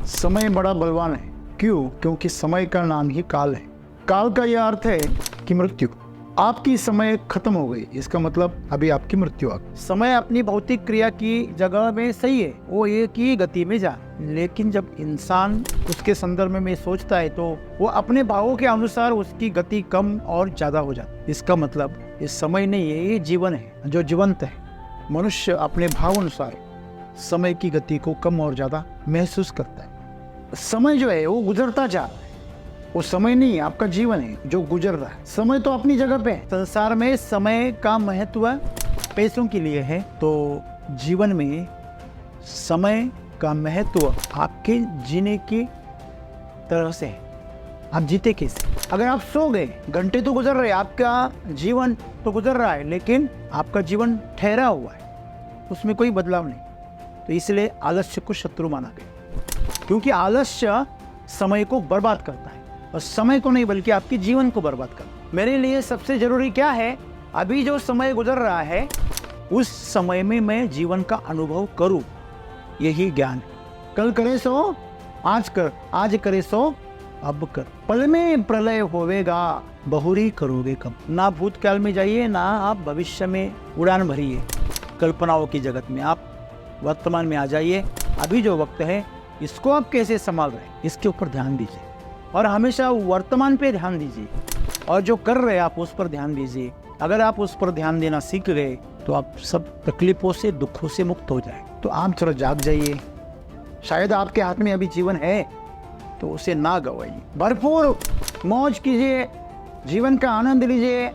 समय बड़ा बलवान है। क्यों? क्योंकि समय का नाम ही काल है। काल का यह अर्थ है कि मृत्यु। आपकी समय खत्म हो गई, इसका मतलब अभी आपकी मृत्यु आ गई। समय अपनी भौतिक क्रिया की जगह में सही है, वो एक ही गति में जा, लेकिन जब इंसान उसके संदर्भ में सोचता है तो वो अपने भावों के अनुसार उसकी गति कम और ज्यादा हो जाती है। इसका मतलब ये समय नहीं है, ये जीवन है जो जीवंत है। मनुष्य अपने भाव अनुसार समय की गति को कम और ज्यादा महसूस करता है। समय जो है वो गुजरता जा रहा है, वो समय नहीं, आपका जीवन है जो गुजर रहा है। समय तो अपनी जगह पे है। संसार में समय का महत्व पैसों के लिए है, तो जीवन में समय का महत्व आपके जीने की तरह से है। आप जीते कैसे? अगर आप सो गए, घंटे तो गुजर रहे, आपका जीवन तो गुजर रहा है, लेकिन आपका जीवन ठहरा हुआ है, उसमें कोई बदलाव नहीं। तो इसलिए आलस्य को शत्रु माना गया, क्योंकि आलस्य समय को बर्बाद करता है, और समय को नहीं बल्कि आपके जीवन को बर्बाद करता है। मेरे लिए सबसे जरूरी क्या है? अभी जो समय गुजर रहा है उस समय में मैं जीवन का अनुभव करूं, यही ज्ञान है। कल करे सो आज कर, आज करे सो अब कर। पल में प्रलय होवेगा, बहुरी करोगे कब। ना भूतकाल में जाइए, ना आप भविष्य में उड़ान भरिए कल्पनाओं की जगत में। आप वर्तमान में आ जाइए। अभी जो वक्त है इसको आप कैसे संभाल रहे हैं, इसके ऊपर ध्यान दीजिए, और हमेशा वर्तमान पे ध्यान दीजिए, और जो कर रहे हैं आप उस पर ध्यान दीजिए। अगर आप उस पर ध्यान देना सीख गए तो आप सब तकलीफों से, दुखों से मुक्त हो जाए। तो आप थोड़ा जाग जाइए। शायद आपके हाथ में अभी जीवन है तो उसे ना गवाइए। भरपूर मौज कीजिए, जीवन का आनंद लीजिए।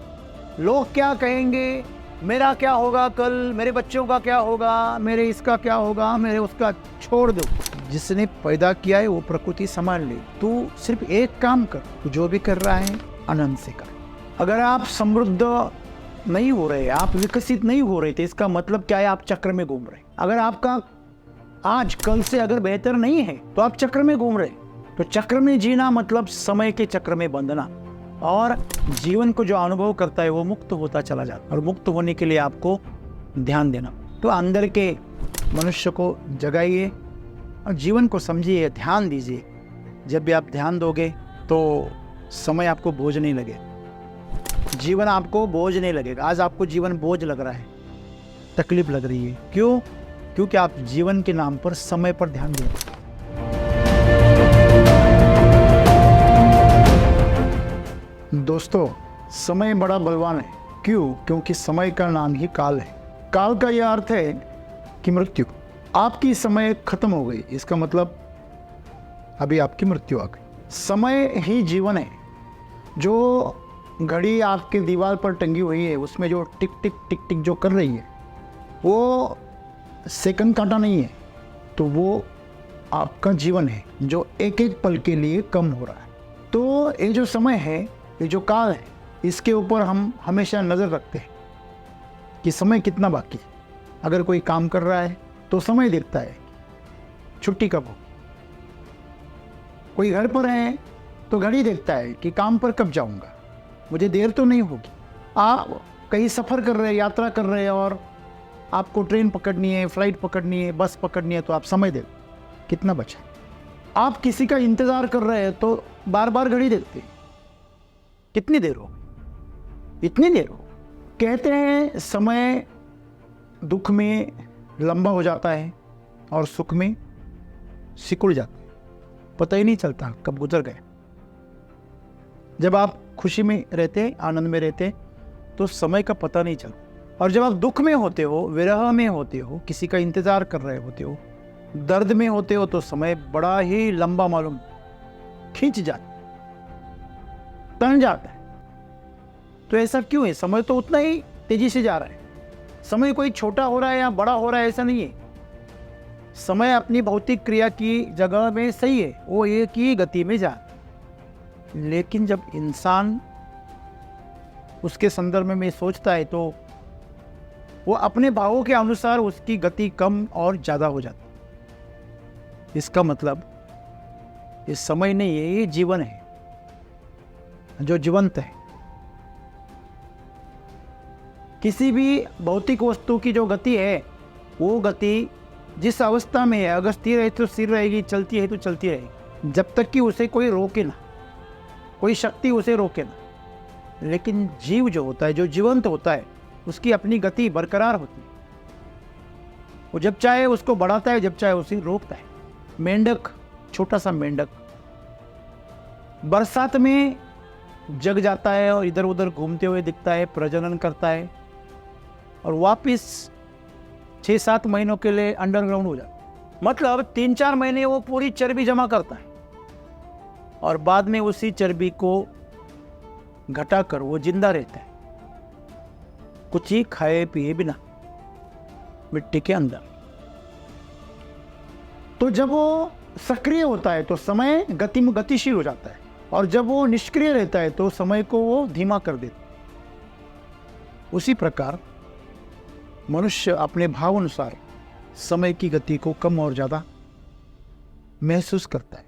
लोग क्या कहेंगे, मेरा क्या होगा कल, मेरे बच्चों का क्या होगा, मेरे इसका क्या होगा, मेरे उसका, छोड़ दो। जिसने पैदा किया है वो प्रकृति संभाल ले। तू सिर्फ एक काम कर, तू जो भी कर रहा है आनंद से कर। अगर आप समृद्ध नहीं हो रहे, आप विकसित नहीं हो रहे थे, इसका मतलब क्या है? आप चक्र में घूम रहे। अगर आपका आज कल से अगर बेहतर नहीं है तो आप चक्र में घूम रहे। तो चक्र में जीना मतलब समय के चक्र में बंधना, और जीवन को जो अनुभव करता है वो मुक्त होता चला जाता है। और मुक्त होने के लिए आपको ध्यान देना। तो अंदर के मनुष्य को जगाइए और जीवन को समझिए, ध्यान दीजिए। जब भी आप ध्यान दोगे तो समय आपको बोझ नहीं लगेगा, जीवन आपको बोझ नहीं लगेगा। आज आपको जीवन बोझ लग रहा है, तकलीफ लग रही है, क्यों? क्योंकि आप जीवन के नाम पर समय पर ध्यान दे रहे हैं। दोस्तों, समय बड़ा बलवान है। क्यों? क्योंकि समय का नाम ही काल है। काल का यह अर्थ है कि मृत्यु। आपकी समय खत्म हो गई, इसका मतलब अभी आपकी मृत्यु आ गई। समय ही जीवन है। जो घड़ी आपके दीवार पर टंगी हुई है उसमें जो टिक टिक टिक टिक जो कर रही है वो सेकंड काटा नहीं है, तो वो आपका जीवन है जो एक एक पल के लिए कम हो रहा है। तो ये जो समय है, ये जो काल है, इसके ऊपर हम हमेशा नज़र रखते हैं कि समय कितना बाकी है। अगर कोई काम कर रहा है तो समय देखता है छुट्टी कब हो। कोई घर पर है तो घड़ी देखता है कि काम पर कब जाऊंगा, मुझे देर तो नहीं होगी। आप कहीं सफ़र कर रहे हैं, यात्रा कर रहे हैं, और आपको ट्रेन पकड़नी है, फ्लाइट पकड़नी है, बस पकड़नी है, तो आप समय दे कितना बचा। आप किसी का इंतज़ार कर रहे हैं तो बार बार घड़ी देखते हैं, कितनी देर हो, इतनी देर हो। कहते हैं समय दुख में लंबा हो जाता है और सुख में सिकुड़ जाता है, पता ही नहीं चलता कब गुजर गए। जब आप खुशी में रहते, आनंद में रहते, तो समय का पता नहीं चलता, और जब आप दुख में होते हो, विरह में होते हो, किसी का इंतजार कर रहे होते हो, दर्द में होते हो, तो समय बड़ा ही लंबा मालूम, खींच जाता, तन जाता है। तो ऐसा क्यों है? समय तो उतना ही तेजी से जा रहा है। समय कोई छोटा हो रहा है या बड़ा हो रहा है, ऐसा नहीं है। समय अपनी भौतिक क्रिया की जगह में सही है, वो एक ही गति में जा, लेकिन जब इंसान उसके संदर्भ में सोचता है तो वो अपने भावों के अनुसार उसकी गति कम और ज्यादा हो जाती है। इसका मतलब ये समय नहीं है, ये जीवन है जो जीवंत है। किसी भी भौतिक वस्तु की जो गति है वो गति जिस अवस्था में है, अगर स्थिर है तो स्थिर रहेगी, चलती है तो चलती रहेगी, जब तक कि उसे कोई रोके ना, कोई शक्ति उसे रोके ना। लेकिन जीव जो होता है, जो जीवंत होता है, उसकी अपनी गति बरकरार होती है। वो जब चाहे उसको बढ़ाता है, जब चाहे उसे रोकता है। मेंढक, छोटा सा मेंढक बरसात में जग जाता है और इधर उधर घूमते हुए दिखता है, प्रजनन करता है और वापिस 6-7 महीनों के लिए अंडरग्राउंड हो जाता है। मतलब 3-4 महीने वो पूरी चर्बी जमा करता है और बाद में उसी चर्बी को घटाकर वो जिंदा रहता है, कुछ ही खाए पिए बिना, मिट्टी के अंदर। तो जब वो सक्रिय होता है तो समय गतिशील हो जाता है, और जब वो निष्क्रिय रहता है तो समय को वो धीमा कर देता है। उसी प्रकार मनुष्य अपने भाव अनुसार समय की गति को कम और ज्यादा महसूस करता है।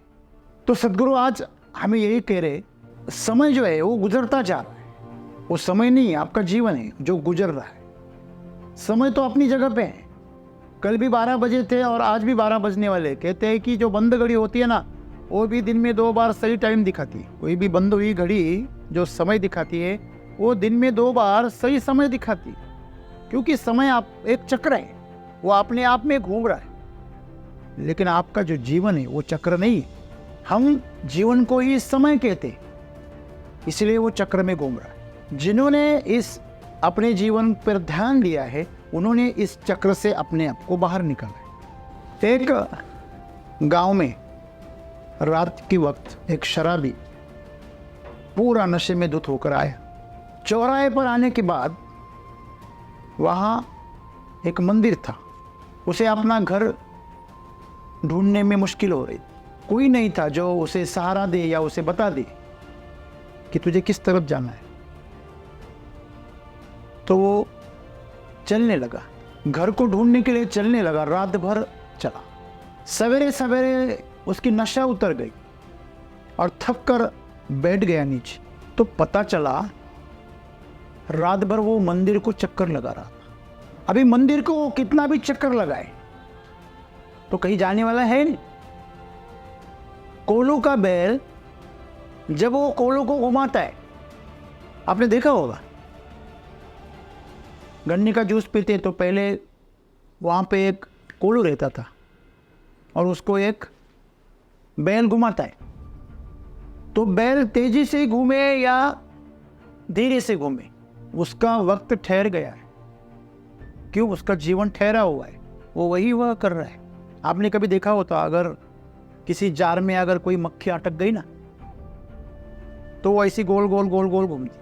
तो सद्गुरु आज हमें यही कह रहे, समय जो है वो गुजरता जा रहा है। वो समय नहीं, आपका जीवन है जो गुजर रहा है। समय तो अपनी जगह पे है। कल भी 12 बजे थे और आज भी 12 बजने वाले। कहते हैं कि जो बंद घड़ी होती है ना, वो भी दिन में 2 बार सही टाइम दिखाती है। कोई भी बंद हुई घड़ी जो समय दिखाती है, वो दिन में 2 बार सही समय दिखाती है, क्योंकि समय आप एक चक्र है, वो अपने आप में घूम रहा है। लेकिन आपका जो जीवन है वो चक्र नहीं है। हम जीवन को ही समय कहते हैं, इसलिए वो चक्र में घूम रहा है। जिन्होंने इस अपने जीवन पर ध्यान दिया है, उन्होंने इस चक्र से अपने आप को बाहर निकाला है। एक गांव में रात के वक्त एक शराबी पूरा नशे में धुत होकर आया। चौराहे पर आने के बाद वहाँ एक मंदिर था। उसे अपना घर ढूंढने में मुश्किल हो रही थी। कोई नहीं था जो उसे सहारा दे या उसे बता दे कि तुझे किस तरफ जाना है। तो वो चलने लगा, घर को ढूंढने के लिए चलने लगा। रात भर चला। सवेरे सवेरे उसकी नशा उतर गई और थक कर बैठ गया नीचे। तो पता चला रात भर वो मंदिर को चक्कर लगा रहा था। अभी मंदिर को कितना भी चक्कर लगाए तो कहीं जाने वाला है नहीं। कोलू का बैल जब वो कोलू को घुमाता है, आपने देखा होगा, गन्ने का जूस पीते तो पहले वहाँ पे एक कोलू रहता था और उसको एक बैल घुमाता है। तो बैल तेजी से घूमे या धीरे से घूमे, उसका वक्त ठहर गया है। क्यों? उसका जीवन ठहरा हुआ है, वो वही वह कर रहा है। आपने कभी देखा होता, अगर किसी जार में अगर कोई मक्खी अटक गई ना, तो वो ऐसी गोल गोल गोल गोल घूमती।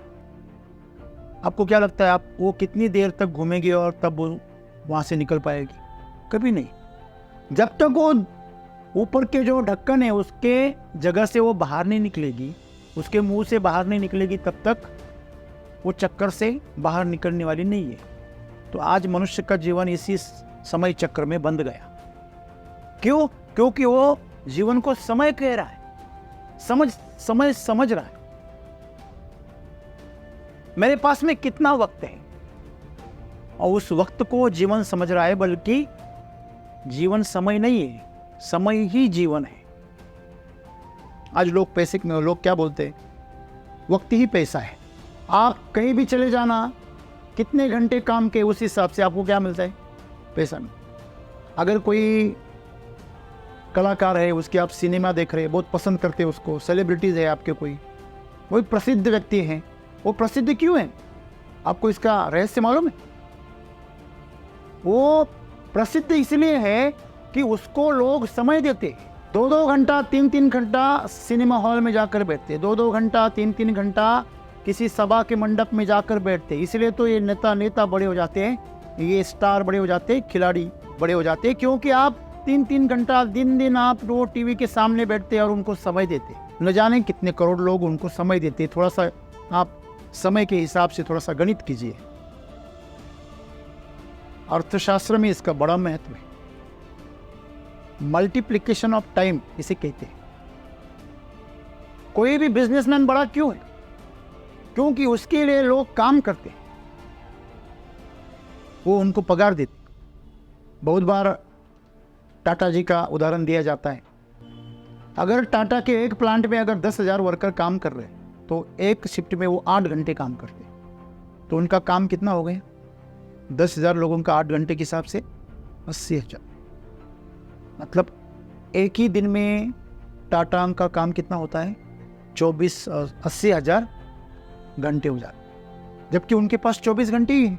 आपको क्या लगता है, आप वो कितनी देर तक घूमेगी और तब वो वहाँ से निकल पाएगी? कभी नहीं। जब तक वो ऊपर के जो ढक्कन है उसके जगह से वो बाहर नहीं निकलेगी, उसके मुंह से बाहर नहीं निकलेगी, तब तक वो चक्कर से बाहर निकलने वाली नहीं है। तो आज मनुष्य का जीवन इसी समय चक्र में बंध गया। क्यों? क्योंकि वो जीवन को समय कह रहा है, समझ रहा है मेरे पास में कितना वक्त है, और उस वक्त को जीवन समझ रहा है। बल्कि जीवन समय नहीं है, समय ही जीवन है। आज लोग पैसे में, लोग क्या बोलते हैं, वक्त ही पैसा है। आप कहीं भी चले जाना, कितने घंटे काम के, उस हिसाब से आपको क्या मिलता है? पैसा में। अगर कोई कलाकार है, उसके आप सिनेमा देख रहे हैं, बहुत पसंद करते हैं उसको, सेलिब्रिटीज़ है आपके, कोई प्रसिद्ध व्यक्ति हैं, वो प्रसिद्ध क्यों है? आपको इसका रहस्य मालूम है? वो प्रसिद्ध इसलिए है कि उसको लोग समय देते। 2-2 घंटा 3-3 घंटा सिनेमा हॉल में जाकर बैठते, 2-2 घंटा 3-3 घंटा किसी सभा के मंडप में जाकर बैठते। इसलिए तो ये नेता बड़े हो जाते हैं, ये स्टार बड़े हो जाते हैं, खिलाड़ी बड़े हो जाते हैं, क्योंकि आप 3-3 घंटा दिन आप रोज टीवी के सामने बैठते और उनको समय देते। न जाने कितने करोड़ लोग उनको समय देते। थोड़ा सा आप समय के हिसाब से थोड़ा सा गणित कीजिए। अर्थशास्त्र में इसका बड़ा महत्व है। मल्टीप्लिकेशन ऑफ टाइम इसे कहते हैं। कोई भी बिजनेसमैन बड़ा क्यों है? क्योंकि उसके लिए लोग काम करते हैं, वो उनको पगार देते। बहुत बार टाटा जी का उदाहरण दिया जाता है। अगर टाटा के एक प्लांट में अगर 10,000 वर्कर काम कर रहे हैं तो एक शिफ्ट में वो 8 घंटे काम करते हैं, तो उनका काम कितना हो गया? 10,000 लोगों का 8 घंटे के हिसाब से 80,000। मतलब एक ही दिन में टाटा का काम कितना होता है? 80,000 घंटे हो जाते, जबकि उनके पास 24 घंटे ही हैं,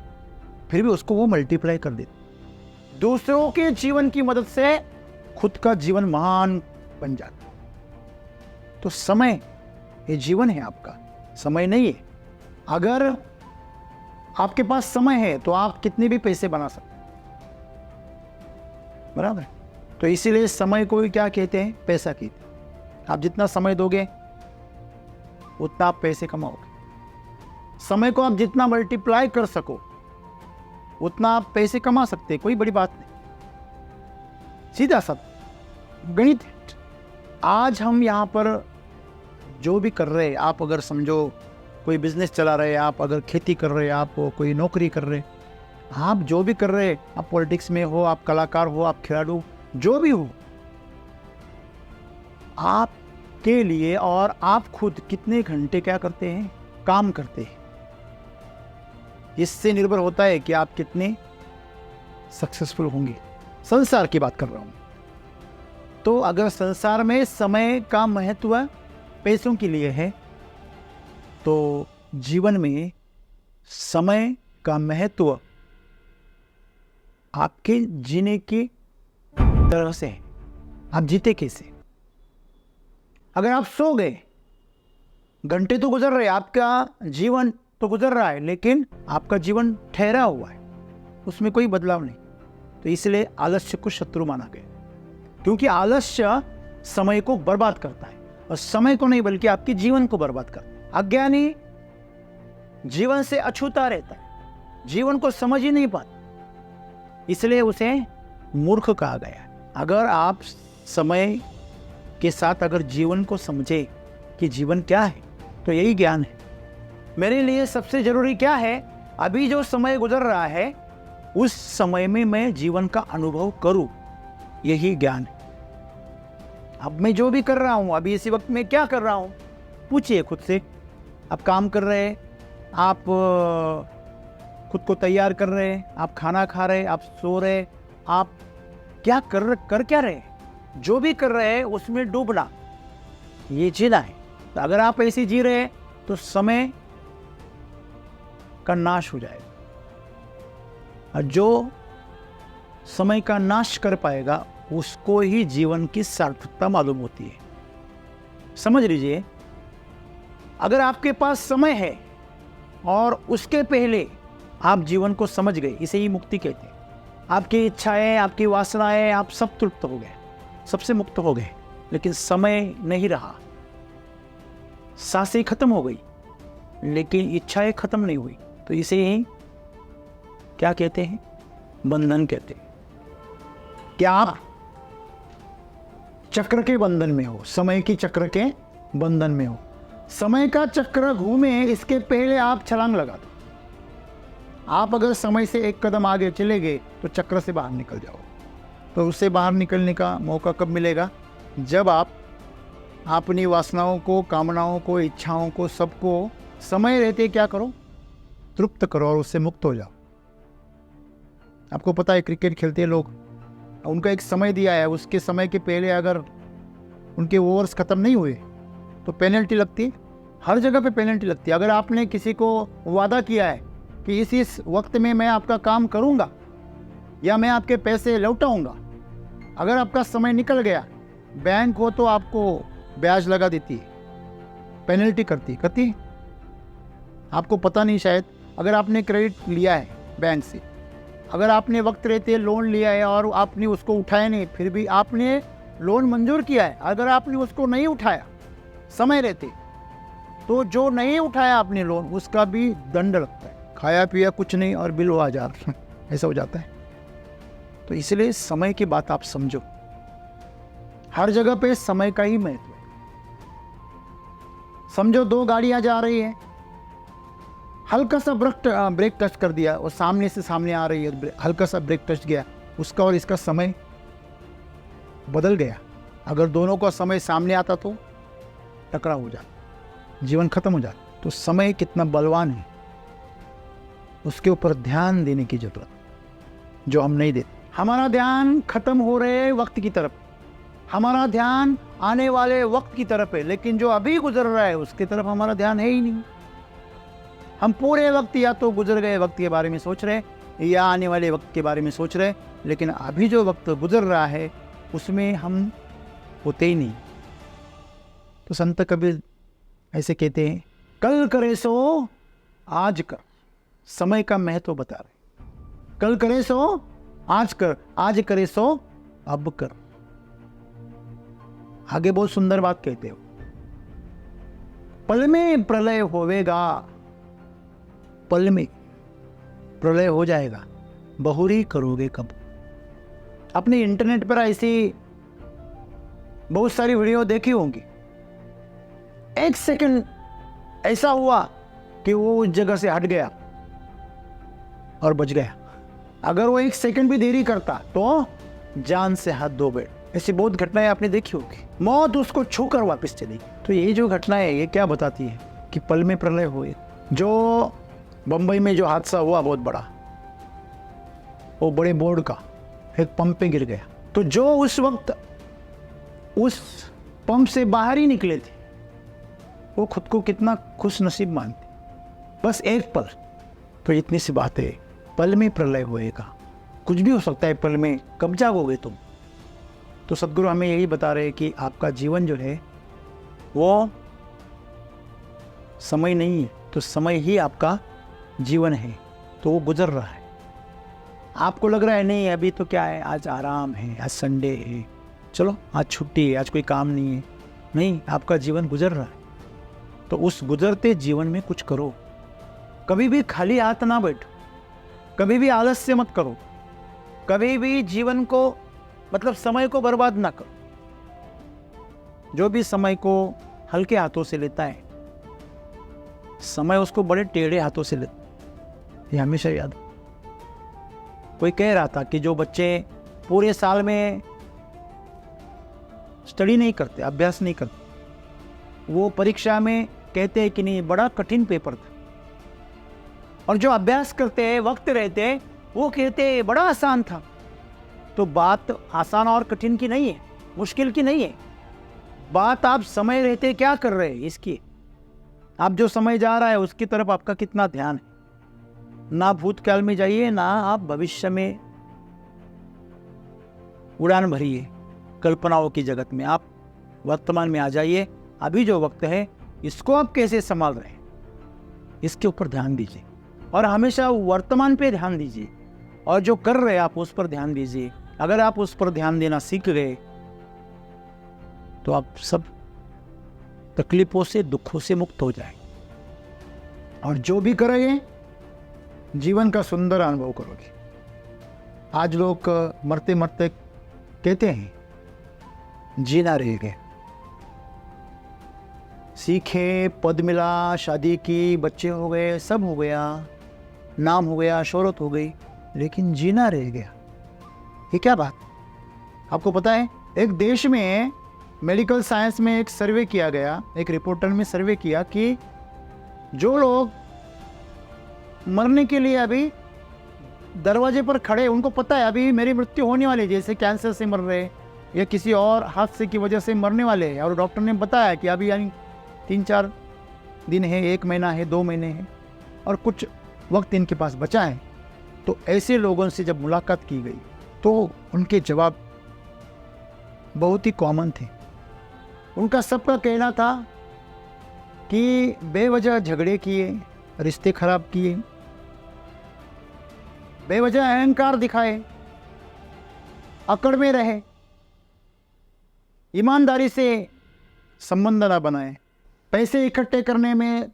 फिर भी उसको वो मल्टीप्लाई कर देते। दूसरों के जीवन की मदद से खुद का जीवन महान बन जाता। तो समय ये जीवन है आपका, समय नहीं है। अगर आपके पास समय है तो आप कितने भी पैसे बना सकते हैं, बराबर। तो इसीलिए समय को क्या कहते हैं? पैसा कहते हैं। आप जितना समय दोगे उतना आप पैसे कमाओगे। समय को आप जितना मल्टीप्लाई कर सको उतना आप पैसे कमा सकते हैं, कोई बड़ी बात नहीं, सीधा सा गणित है। आज हम यहाँ पर जो भी कर रहे हैं, आप अगर समझो कोई बिजनेस चला रहे हैं, आप अगर खेती कर रहे हैं, आप कोई नौकरी कर रहे हैं, आप जो भी कर रहे हैं, आप पॉलिटिक्स में हो, आप कलाकार हो, आप खिलाड़ू, जो भी हो, आपके लिए और आप खुद कितने घंटे क्या करते हैं? काम करते हैं। इससे निर्भर होता है कि आप कितने सक्सेसफुल होंगे। संसार की बात कर रहा हूं। तो अगर संसार में समय का महत्व पैसों के लिए है, तो जीवन में समय का महत्व आपके जीने की तरह से है। आप जीते कैसे? अगर आप सो गए, घंटे तो गुजर रहे, आपका जीवन तो गुजर रहा है, लेकिन आपका जीवन ठहरा हुआ है, उसमें कोई बदलाव नहीं। तो इसलिए आलस्य को शत्रु माना गया, क्योंकि आलस्य समय को बर्बाद करता है, और समय को नहीं बल्कि आपके जीवन को बर्बाद करता है। अज्ञानी जीवन से अछूता रहता है, जीवन को समझ ही नहीं पाता, इसलिए उसे मूर्ख कहा गया। अगर आप समय के साथ अगर जीवन को समझे कि जीवन क्या है, तो यही ज्ञान है। मेरे लिए सबसे जरूरी क्या है? अभी जो समय गुजर रहा है उस समय में मैं जीवन का अनुभव करूं, यही ज्ञान है। अब मैं जो भी कर रहा हूं, अभी इसी वक्त में क्या कर रहा हूं, पूछिए खुद से। आप काम कर रहे हैं, आप खुद को तैयार कर रहे हैं, आप खाना खा रहे हैं, आप सो रहे, आप क्या कर क्या रहे? जो भी कर रहे हैं उसमें डूबना, ये जीना है। तो अगर आप ऐसे जी रहे हैं तो समय का नाश हो जाएगा, और जो समय का नाश कर पाएगा उसको ही जीवन की सार्थकता मालूम होती है। समझ लीजिए, अगर आपके पास समय है और उसके पहले आप जीवन को समझ गए, इसे ही मुक्ति कहते हैं। आपकी इच्छाएं, आपकी वासनाएं, आप सब तृप्त हो गए, सबसे मुक्त हो गए, लेकिन समय नहीं रहा। सांसें खत्म हो गई लेकिन इच्छाएं खत्म नहीं हुई, तो इसे ही क्या कहते हैं? बंधन कहते हैं। क्या आप चक्र के बंधन में हो, समय की चक्र के बंधन में हो। समय का चक्र घूमे इसके पहले आप छलांग लगा दो। आप अगर समय से एक कदम आगे चले गए तो चक्र से बाहर निकल जाओ। तो उससे बाहर निकलने का मौका कब मिलेगा? जब आप अपनी वासनाओं को, कामनाओं को, इच्छाओं को, सबको समय रहते क्या करो? तृप्त करो और उससे मुक्त हो जाओ। आपको पता है क्रिकेट खेलते हैं लोग, उनका एक समय दिया है, उसके समय के पहले अगर उनके ओवर्स खत्म नहीं हुए तो पेनल्टी लगती है। हर जगह पे पेनल्टी लगती है। अगर आपने किसी को वादा किया है कि इस वक्त में मैं आपका काम करूंगा या मैं आपके पैसे लौटाऊंगा, अगर आपका समय निकल गया, बैंक हो तो आपको ब्याज लगा देती है, पेनल्टी करती है। आपको पता नहीं शायद। अगर आपने क्रेडिट लिया है बैंक से, अगर आपने वक्त रहते लोन लिया है और आपने उसको उठाया नहीं, फिर भी आपने लोन मंजूर किया है, अगर आपने उसको नहीं उठाया समय रहते, तो जो नहीं उठाया आपने लोन, उसका भी दंड लगता है। खाया पिया कुछ नहीं और बिल 1000 ऐसा हो जाता है। तो इसलिए समय की बात आप समझो। हर जगह पे समय का ही महत्व है। समझो 2 गाड़ियां जा रही है, हल्का सा ब्रेक टच कर दिया और सामने से सामने आ रही है, हल्का सा ब्रेक टच गया, उसका और इसका समय बदल गया। अगर दोनों का समय सामने आता तो टकराव हो जाता, जीवन खत्म हो जाता। तो समय कितना बलवान है, उसके ऊपर ध्यान देने की जरूरत, जो हम नहीं देते। हमारा ध्यान खत्म हो रहे वक्त की तरफ, हमारा ध्यान आने वाले वक्त की तरफ है, लेकिन जो अभी गुजर रहा है उसकी तरफ हमारा ध्यान है ही नहीं। हम पूरे वक्त या तो गुजर गए वक्त के बारे में सोच रहे या आने वाले वक्त के बारे में सोच रहे, लेकिन अभी जो वक्त गुजर रहा है उसमें हम होते ही नहीं। तो संत कबीर ऐसे कहते हैं, कल करे सो आज कर, समय का महत्व बता रहे। कल करे सो आज कर, आज करे सो अब कर। आगे बहुत सुंदर बात कहते हो, पल में प्रलय होवेगा, पल में प्रलय हो जाएगा, बहुरी करोगे कब। अपने इंटरनेट पर ऐसी बहुत सारी वीडियो देखी होंगी। एक सेकंड ऐसा हुआ कि वो उस जगह से हट गया और बच गया। अगर वो एक सेकंड भी देरी करता तो जान से हाथ धो बैठ। ऐसी बहुत घटनाएं आपने देखी होगी, मौत उसको छूकर वापस चली। तो ये जो घटना है ये क्या बताती है कि पल में प्रलय हुए। जो बंबई में जो हादसा हुआ बहुत बड़ा, वो बड़े बोर्ड का एक पंप पे गिर गया, तो जो उस वक्त उस पंप से बाहर ही निकले थे वो खुद को कितना खुश नसीब मानते। बस एक पल, तो इतनी सी बात है, पल में प्रलय होएगा। कुछ भी हो सकता है पल में, कब जागोगे तुम। तो सद्गुरु हमें यही बता रहे हैं कि आपका जीवन जो है वो समय नहीं है, तो समय ही आपका जीवन है। तो वो गुजर रहा है, आपको लग रहा है नहीं अभी तो क्या है, आज आराम है, आज संडे है, चलो आज छुट्टी है, आज कोई काम नहीं है। नहीं, आपका जीवन गुजर रहा है। तो उस गुजरते जीवन में कुछ करो। कभी भी खाली हाथ ना बैठो, कभी भी आलस्य मत करो, कभी भी जीवन को मतलब समय को बर्बाद ना करो। जो भी समय को हल्के हाथों से लेता है, समय उसको बड़े टेढ़े हाथों से लेता है। ये हमेशा याद। कोई कह रहा था कि जो बच्चे पूरे साल में स्टडी नहीं करते, अभ्यास नहीं करते, वो परीक्षा में कहते हैं कि नहीं बड़ा कठिन पेपर था, और जो अभ्यास करते हैं वक्त रहते वो कहते हैं बड़ा आसान था। तो बात आसान और कठिन की नहीं है, मुश्किल की नहीं है, बात आप समय रहते क्या कर रहे हैं इसकी। आप जो समय जा रहा है उसकी तरफ आपका कितना ध्यान है। ना भूतकाल में जाइए, ना आप भविष्य में उड़ान भरिए कल्पनाओं की जगत में। आप वर्तमान में आ जाइए। अभी जो वक्त है इसको आप कैसे संभाल रहे हैं, इसके ऊपर ध्यान दीजिए, और हमेशा वर्तमान पे ध्यान दीजिए, और जो कर रहे हैं आप उस पर ध्यान दीजिए। अगर आप उस पर ध्यान देना सीख गए तो आप सब तकलीफों से, दुखों से मुक्त हो जाए, और जो भी करेंगे जीवन का सुंदर अनुभव करोगे। आज लोग मरते मरते कहते हैं जीना रह गए, सीखे, पद मिला, शादी की, बच्चे हो गए, सब हो गया, नाम हो गया, शोहरत हो गई, लेकिन जीना रह गया। ये क्या बात। आपको पता है एक देश में मेडिकल साइंस में एक सर्वे किया गया, एक रिपोर्टर में सर्वे किया कि जो लोग मरने के लिए अभी दरवाजे पर खड़े, उनको पता है अभी मेरी मृत्यु होने वाली है, जैसे कैंसर से मर रहे या किसी और हादसे की वजह से मरने वाले हैं, और डॉक्टर ने बताया कि अभी यानी 3-4 दिन है, 1 महीना है, 2 महीने हैं, और कुछ वक्त इनके पास बचा है। तो ऐसे लोगों से जब मुलाकात की गई तो उनके जवाब बहुत ही कॉमन थे। उनका सबका कहना था कि बेवजह झगड़े किए, रिश्ते खराब किए, बेवजह अहंकार दिखाए, अकड़ में रहे, ईमानदारी से संबंध ना बनाए, पैसे इकट्ठे करने में,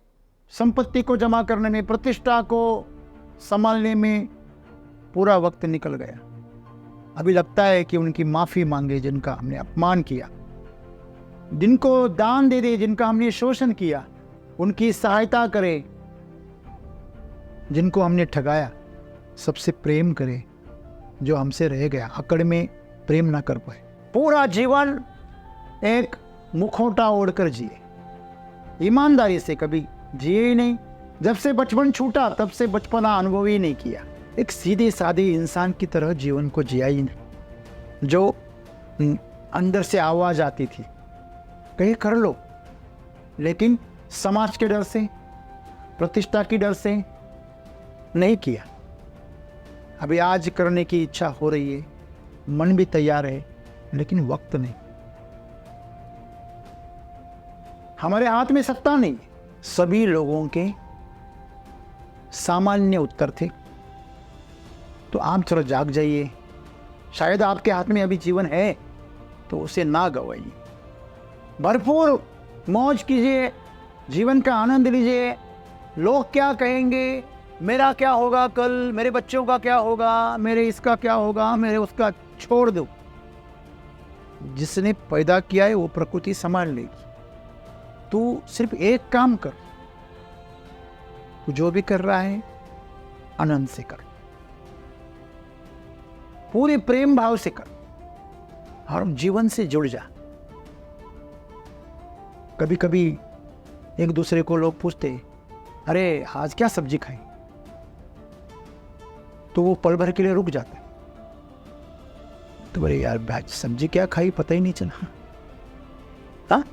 संपत्ति को जमा करने में, प्रतिष्ठा को संभालने में पूरा वक्त निकल गया। अभी लगता है कि उनकी माफ़ी मांगे जिनका हमने अपमान किया, जिनको दान दे दे जिनका हमने शोषण किया, उनकी सहायता करे जिनको हमने ठगाया, सबसे प्रेम करे जो हमसे रह गया, अकड़ में प्रेम ना कर पाए। पूरा जीवन एक मुखौटा ओढ़कर जिए, ईमानदारी से कभी जिए ही नहीं। जब से बचपन छूटा तब से बचपना अनुभव ही नहीं किया। एक सीधे साधे इंसान की तरह जीवन को जिया ही नहीं। जो अंदर से आवाज आती थी कहीं कर लो, लेकिन समाज के डर से, प्रतिष्ठा की डर से नहीं किया। अभी आज करने की इच्छा हो रही है, मन भी तैयार है, लेकिन वक्त नहीं। हमारे हाथ में सत्ता नहीं। सभी लोगों के सामान्य उत्तर थे। तो आप थोड़ा जाग जाइए। शायद आपके हाथ में अभी जीवन है तो उसे ना गवाइए। भरपूर मौज कीजिए, जीवन का आनंद लीजिए। लोग क्या कहेंगे, मेरा क्या होगा कल, मेरे बच्चों का क्या होगा, मेरे इसका क्या होगा, मेरे उसका, छोड़ दो। जिसने पैदा किया है वो प्रकृति संभाल लेगी। तू सिर्फ एक काम कर, तू जो भी कर रहा है आनंद से कर, पूरे प्रेम भाव से कर और जीवन से जुड़ जा। कभी कभी एक दूसरे को लोग पूछते, अरे आज क्या सब्जी खाई, तो वो पल भर के लिए रुक जाता है। तो बोले यार आज सब्जी क्या खाई पता ही नहीं चला। हाँ,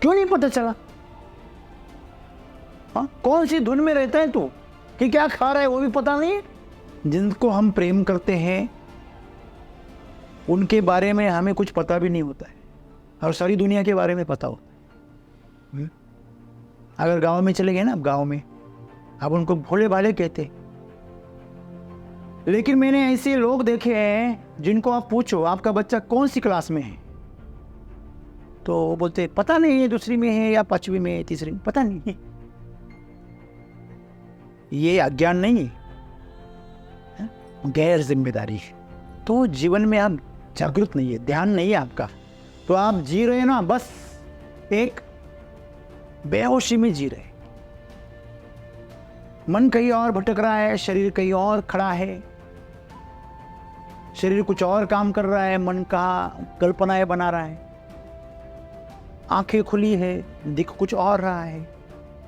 क्यों नहीं पता चला? हाँ, कौन सी धुन में रहता है तू कि क्या खा रहा है वो भी पता नहीं है। जिनको हम प्रेम करते हैं उनके बारे में हमें कुछ पता भी नहीं होता है और सारी दुनिया के बारे में पता होता है। अगर गांव में चले गए ना, अब गांव में अब उनको भोले भाले कहते, लेकिन मैंने ऐसे लोग देखे हैं जिनको आप पूछो आपका बच्चा कौन सी क्लास में है, तो वो बोलते पता नहीं है, दूसरी में है या पांचवी में है, तीसरी में, पता नहीं है। ये अज्ञान नहीं है, गैर जिम्मेदारी है। तो जीवन में आप जागरूक नहीं है, ध्यान नहीं है आपका, तो आप जी रहे हैं ना बस एक बेहोशी में जी रहे। मन कहीं और भटक रहा है, शरीर कहीं और खड़ा है, शरीर कुछ और काम कर रहा है, मन का कल्पनाएं बना रहा है, आंखें खुली है, दिख कुछ और रहा है,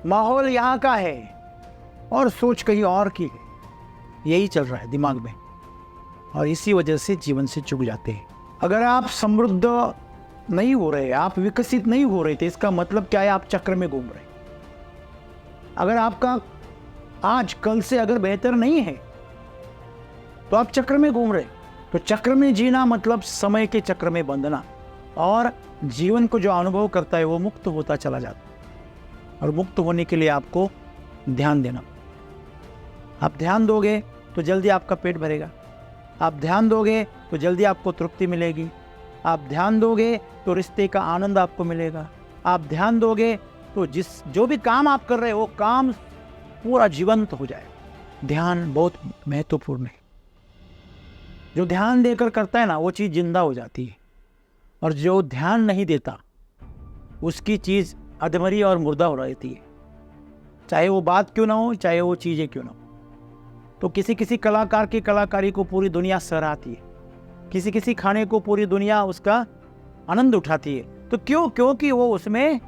माहौल यहाँ का है और सोच कहीं और की है। यही चल रहा है दिमाग में और इसी वजह से जीवन से चूक जाते हैं। अगर आप समृद्ध नहीं हो रहे, आप विकसित नहीं हो रहे थे, इसका मतलब क्या है? आप चक्र में घूम रहे। अगर आपका आज कल से अगर बेहतर नहीं है तो आप चक्र में घूम रहे। तो चक्र में जीना मतलब समय के चक्र में बंधना, और जीवन को जो अनुभव करता है वो मुक्त होता चला जाता है। और मुक्त होने के लिए आपको ध्यान देना। आप ध्यान दोगे तो जल्दी आपका पेट भरेगा, आप ध्यान दोगे तो जल्दी आपको तृप्ति मिलेगी, आप ध्यान दोगे तो रिश्ते का आनंद आपको मिलेगा, आप ध्यान दोगे तो जो भी काम आप कर रहे हो वो काम पूरा जीवंत हो जाए। ध्यान बहुत महत्वपूर्ण है। जो ध्यान देकर करता है ना वो चीज़ जिंदा हो जाती है, और जो ध्यान नहीं देता उसकी चीज़ अधमरी और मुर्दा हो रहती है, चाहे वो बात क्यों ना हो, चाहे वो चीज़ें क्यों ना हो। तो किसी किसी कलाकार की कलाकारी को पूरी दुनिया सराहती है, किसी किसी खाने को पूरी दुनिया उसका आनंद उठाती है। तो क्यों? क्योंकि वो उसमें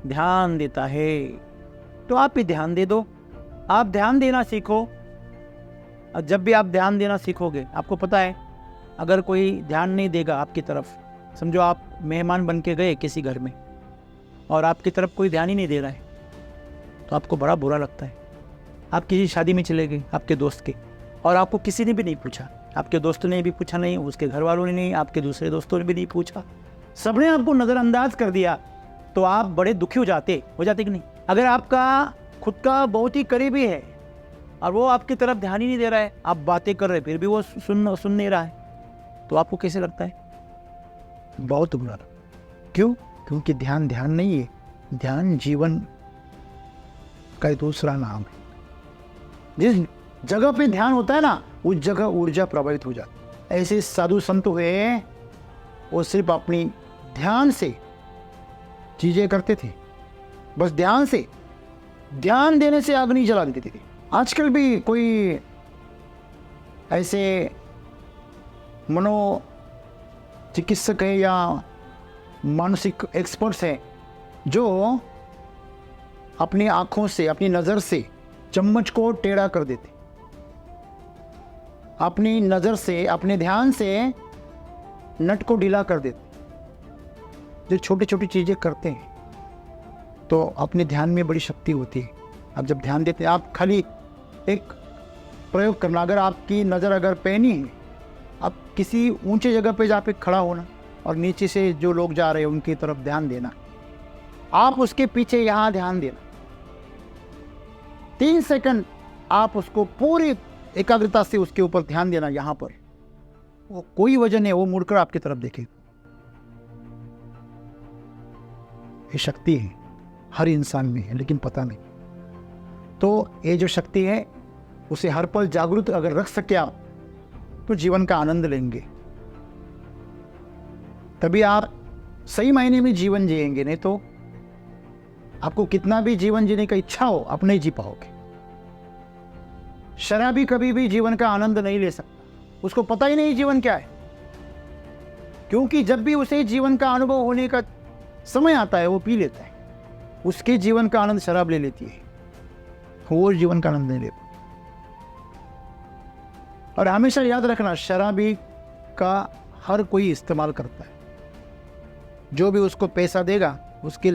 ध्यान देता है। तो आप भी ध्यान दे दो, आप ध्यान देना सीखो। और जब भी आप ध्यान देना सीखोगे, आपको पता है अगर कोई ध्यान नहीं देगा आपकी तरफ, समझो आप मेहमान बन के गए किसी घर में और आपकी तरफ कोई ध्यान ही नहीं दे रहा है, तो आपको बड़ा बुरा लगता है। आप किसी शादी में चले गए आपके दोस्त के, और आपको किसी ने भी नहीं पूछा, आपके दोस्त ने भी पूछा नहीं, उसके घर वालों ने नहीं, आपके दूसरे दोस्तों ने भी नहीं पूछा, सबने आपको नज़रअंदाज कर दिया, तो आप बड़े दुखी हो जाते कि नहीं? अगर आपका खुद का बहुत ही करीबी है और वो आपकी तरफ ध्यान ही नहीं दे रहा है, आप बातें कर रहे फिर भी वो सुन नहीं रहा है, तो आपको कैसे लगता है? बहुत बुरा। क्यों? क्योंकि ध्यान नहीं है। ध्यान जीवन का दूसरा नाम है। जिस जगह पे ध्यान होता है ना उस जगह ऊर्जा प्रभावित हो जाती है। ऐसे साधु संत हुए, वो सिर्फ अपनी ध्यान से चीजें करते थे, बस ध्यान से, ध्यान देने से आग नहीं जला देते थे। आजकल भी कोई ऐसे चिकित्सक है या मानसिक एक्सपर्ट्स हैं जो अपनी आंखों से, अपनी नज़र से चम्मच को टेढ़ा कर देते, अपनी नज़र से, अपने ध्यान से नट को ढीला कर देते। जो छोटी छोटी चीज़ें करते हैं तो अपने ध्यान में बड़ी शक्ति होती है। आप जब ध्यान देते हैं, आप खाली एक प्रयोग करना, अगर आपकी नज़र अगर पैनी है, आप किसी ऊंचे जगह पे जहाँ पे खड़ा होना और नीचे से जो लोग जा रहे हैं उनकी तरफ ध्यान देना, आप उसके पीछे यहाँ ध्यान देना, 3 सेकंड आप उसको पूरी एकाग्रता से उसके ऊपर ध्यान देना। यहाँ पर वो कोई वजन है, वो मुड़कर आपकी तरफ देखे। ये शक्ति है, हर इंसान में है, लेकिन पता नहीं। तो ये जो शक्ति है उसे हर पल जागरूक अगर रख सके आप, तो जीवन का आनंद लेंगे, तभी आप सही मायने में जीवन जिएंगे। नहीं तो आपको कितना भी जीवन जीने का इच्छा हो, आप नहीं जी पाओगे। शराबी कभी भी जीवन का आनंद नहीं ले सकता, उसको पता ही नहीं जीवन क्या है, क्योंकि जब भी उसे जीवन का अनुभव होने का समय आता है वो पी लेता है, उसके जीवन का आनंद शराब ले लेती है, वो जीवन का आनंद नहीं ले। और हमेशा याद रखना, शराबी का हर कोई इस्तेमाल करता है। जो भी उसको पैसा देगा, उसके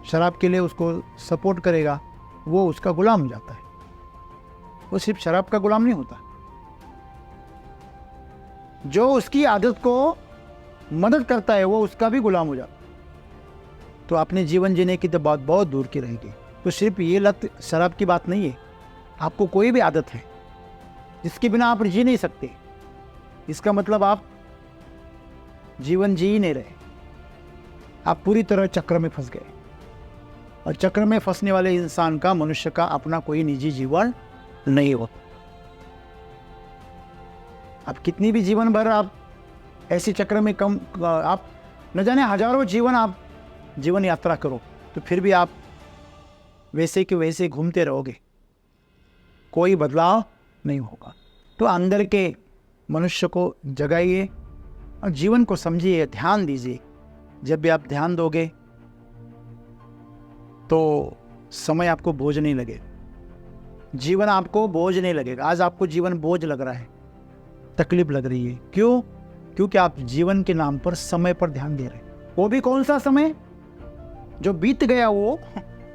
शराब के लिए उसको सपोर्ट करेगा, वो उसका गुलाम हो जाता है। वो सिर्फ शराब का गुलाम नहीं होता, जो उसकी आदत को मदद करता है वो उसका भी गुलाम हो जाता है। तो अपने जीवन जीने की तो बात बहुत दूर की रहेगी। तो सिर्फ ये लत शराब की बात नहीं है, आपको कोई भी आदत है जिसके बिना आप जी नहीं सकते, इसका मतलब आप जीवन जी ही नहीं रहे, आप पूरी तरह चक्र में फंस गए। और चक्र में फंसने वाले इंसान का, मनुष्य का अपना कोई निजी जीवन नहीं होता। आप कितनी भी जीवन भर आप ऐसे चक्र में आप न जाने हजारों जीवन आप जीवन यात्रा करो, तो फिर भी आप वैसे के वैसे घूमते रहोगे, कोई बदलाव नहीं होगा। तो अंदर के मनुष्य को जगाइए और जीवन को समझिए, ध्यान दीजिए। जब भी आप ध्यान दोगे तो समय आपको बोझ नहीं लगेगा, जीवन आपको बोझ नहीं लगेगा। आज आपको जीवन बोझ लग रहा है, तकलीफ लग रही है, क्यों? क्योंकि आप जीवन के नाम पर समय पर ध्यान दे रहे हैं। वो भी कौन सा समय? जो बीत गया वो,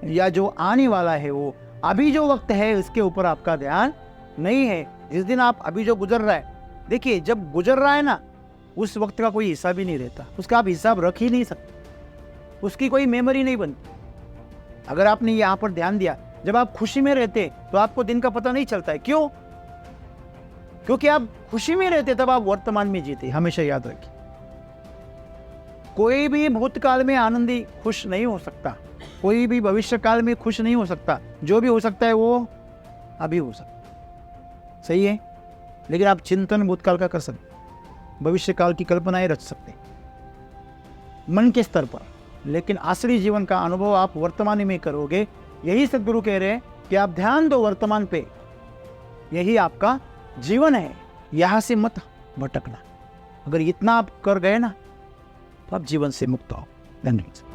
या जो आने वाला है वो। अभी जो वक्त है उसके ऊपर आपका ध्यान नहीं है। जिस दिन आप अभी जो गुजर रहा है, देखिए जब गुजर रहा है ना, उस वक्त का कोई हिसाब ही नहीं रहता, उसका आप हिसाब रख ही नहीं सकते, उसकी कोई मेमोरी नहीं बनती। अगर आपने यहाँ पर ध्यान दिया, जब आप खुशी में रहते तो आपको दिन का पता नहीं चलता है। क्यों? क्योंकि आप खुशी में रहते, तब आप वर्तमान में जीते। हमेशा याद रखिए, कोई भी भूतकाल में आनंदी खुश नहीं हो सकता, कोई भी भविष्य काल में खुश नहीं हो सकता। जो भी हो सकता है वो अभी हो सकता है, सही है। लेकिन आप चिंतन भूतकाल का कर सकते, भविष्य काल की कल्पनाएं रच सकते मन के स्तर पर, लेकिन असली जीवन का अनुभव आप वर्तमान में करोगे। यही सद्गुरु कह रहे हैं कि आप ध्यान दो वर्तमान पे, यही आपका जीवन है, यहां से मत भटकना। अगर इतना आप कर गए ना, तो आप जीवन से मुक्त हो। धन्यवाद।